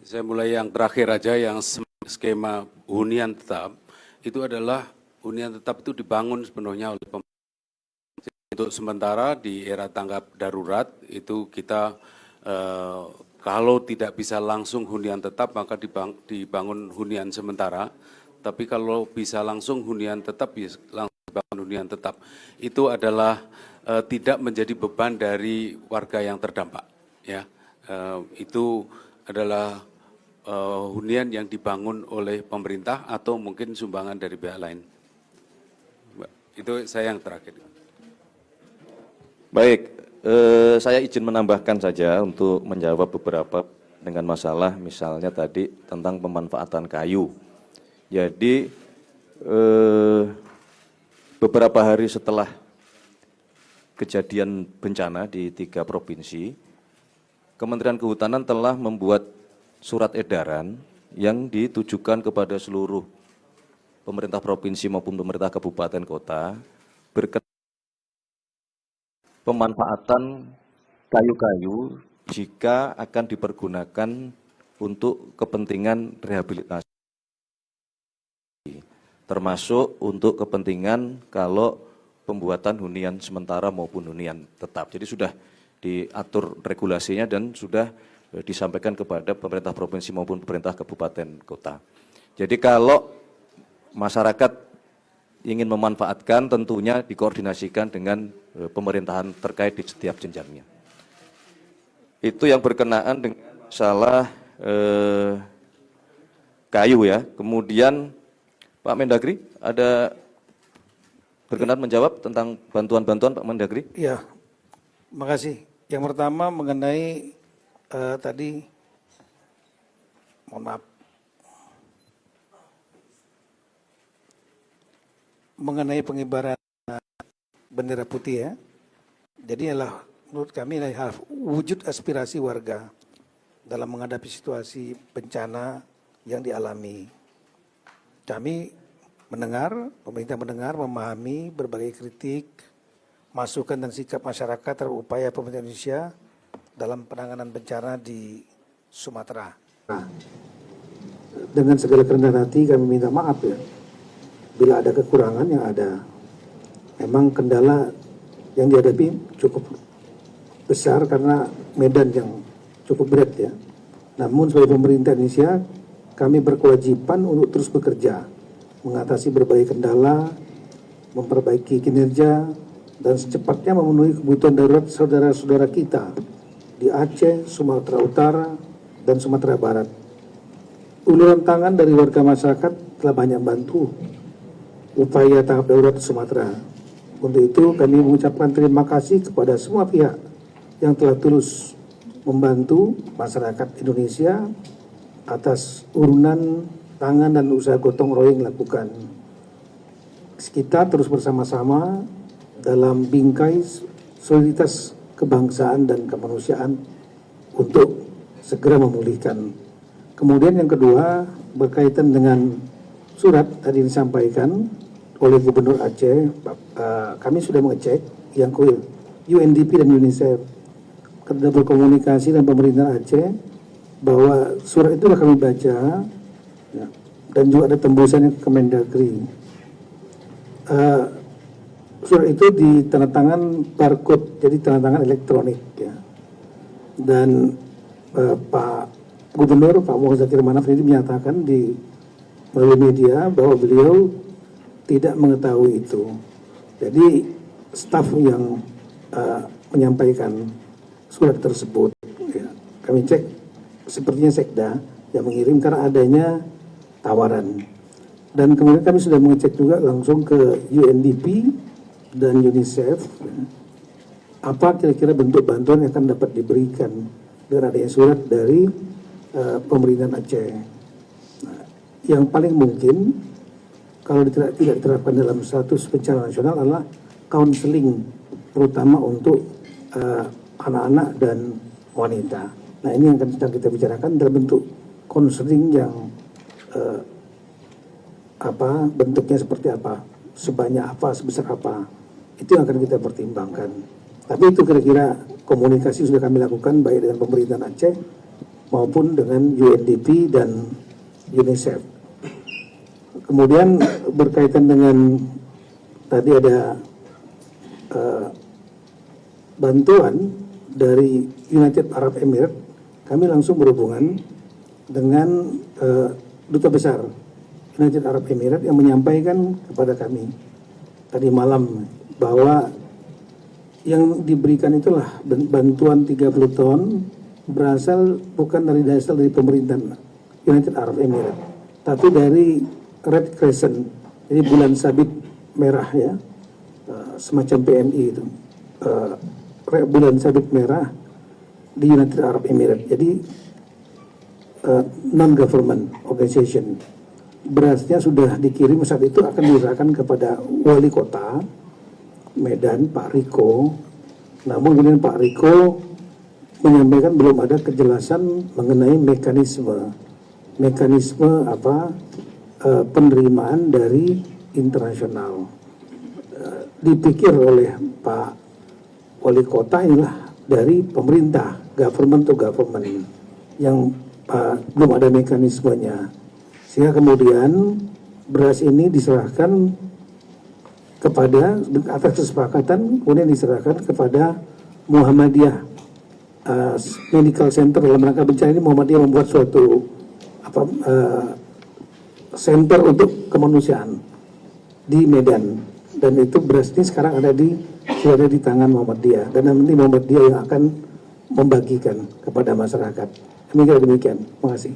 Saya mulai yang terakhir aja, yang skema hunian tetap, itu adalah hunian tetap itu dibangun sepenuhnya oleh pemerintah. Untuk sementara di era tanggap darurat itu kita kalau tidak bisa langsung hunian tetap maka dibangun hunian sementara. Tapi kalau bisa langsung hunian tetap, langsung dibangun hunian tetap. Itu adalah tidak menjadi beban dari warga yang terdampak. Ya, itu adalah hunian yang dibangun oleh pemerintah atau mungkin sumbangan dari pihak lain. Itu saya yang terakhir. Baik, saya izin menambahkan saja untuk menjawab beberapa dengan masalah misalnya tadi tentang pemanfaatan kayu. Jadi beberapa hari setelah kejadian bencana di 3 provinsi, Kementerian Kehutanan telah membuat surat edaran yang ditujukan kepada seluruh pemerintah provinsi maupun pemerintah kabupaten kota berkaitan pemanfaatan kayu-kayu jika akan dipergunakan untuk kepentingan rehabilitasi, termasuk untuk kepentingan kalau pembuatan hunian sementara maupun hunian tetap. Jadi sudah diatur regulasinya dan sudah disampaikan kepada pemerintah provinsi maupun pemerintah kabupaten kota. Jadi kalau masyarakat ingin memanfaatkan tentunya dikoordinasikan dengan pemerintahan terkait di setiap jenjangnya. Itu yang berkenaan dengan masalah kayu ya. Kemudian Pak Mendagri ada berkenan menjawab tentang bantuan-bantuan Pak Mendagri? Iya, makasih. Yang pertama mengenai tadi, mohon maaf, mengenai pengibaran bendera putih ya. Jadi adalah menurut kami adalah wujud aspirasi warga dalam menghadapi situasi bencana yang dialami. Kami mendengar, pemerintah mendengar, memahami berbagai kritik, masukan dan sikap masyarakat terhadap upaya pemerintah Indonesia dalam penanganan bencana di Sumatera. Dengan segala kerendahan hati kami minta maaf ya, bila ada kekurangan yang ada. Memang kendala yang dihadapi cukup besar karena medan yang cukup berat ya. Namun sebagai pemerintah Indonesia, kami berkewajiban untuk terus bekerja, mengatasi berbagai kendala, memperbaiki kinerja, dan secepatnya memenuhi kebutuhan darurat saudara-saudara kita di Aceh, Sumatera Utara, dan Sumatera Barat. Uluran tangan dari warga masyarakat telah banyak bantu upaya tanggap darurat Sumatera. Untuk itu kami mengucapkan terima kasih kepada semua pihak yang telah tulus membantu masyarakat Indonesia atas urunan tangan dan usaha gotong royong lakukan. Kita terus bersama-sama dalam bingkai soliditas kebangsaan dan kemanusiaan untuk segera memulihkan. Kemudian yang kedua berkaitan dengan surat tadi disampaikan oleh Gubernur Aceh, kami sudah mengecek yang UNDP dan UNICEF, kita berkomunikasi dengan pemerintah Aceh bahwa surat itu sudah kami baca ya, dan juga ada tembusannya ke Kemendagri. Surat itu ditandatangan barcode, jadi tandatangan elektronik ya. Dan Pak Gubernur, Pak Muhammad Zakir Manaf ini menyatakan melalui media bahwa beliau tidak mengetahui itu. Jadi staf yang menyampaikan surat tersebut, ya, kami cek sepertinya Sekda yang mengirim karena adanya tawaran. Dan kemudian kami sudah mengecek juga langsung ke UNDP dan UNICEF, ya, apa kira-kira bentuk bantuan yang akan dapat diberikan dengan adanya surat dari pemerintahan Aceh. Nah, yang paling mungkin kalau tidak diterapkan dalam status bencana nasional adalah counseling, terutama untuk anak-anak dan wanita. Nah ini yang sedang kita bicarakan dalam bentuk counseling yang bentuknya seperti apa, sebanyak apa, sebesar apa, itu yang akan kita pertimbangkan. Tapi itu kira-kira komunikasi sudah kami lakukan baik dengan pemerintahan Aceh maupun dengan UNDP dan UNICEF. Kemudian berkaitan dengan tadi ada bantuan dari United Arab Emirates, kami langsung berhubungan dengan Duta Besar United Arab Emirates yang menyampaikan kepada kami tadi malam bahwa yang diberikan itulah bantuan 30 ton berasal bukan dari pemerintahan United Arab Emirates, tapi dari Red Crescent, jadi bulan sabit merah ya, semacam PMI itu, bulan sabit merah di United Arab Emirates. Jadi non-government organization. Berasnya sudah dikirim, saat itu akan diserahkan kepada wali kota Medan, Pak Riko. Namun kemudian Pak Riko menyampaikan belum ada kejelasan mengenai mekanisme penerimaan dari internasional. Dipikir oleh Pak wali kota inilah dari pemerintah, government to government, yang belum ada mekanismenya, sehingga kemudian beras ini diserahkan kepada, atas kesepakatan kemudian diserahkan kepada Muhammadiyah Medical Center. Dalam rangka bencana ini Muhammadiyah membuat suatu center untuk kemanusiaan di Medan, dan itu beras ini sekarang sudah ada di tangan Muhammadiyah, dan nanti Muhammadiyah yang akan membagikan kepada masyarakat. Demikian. Terima kasih.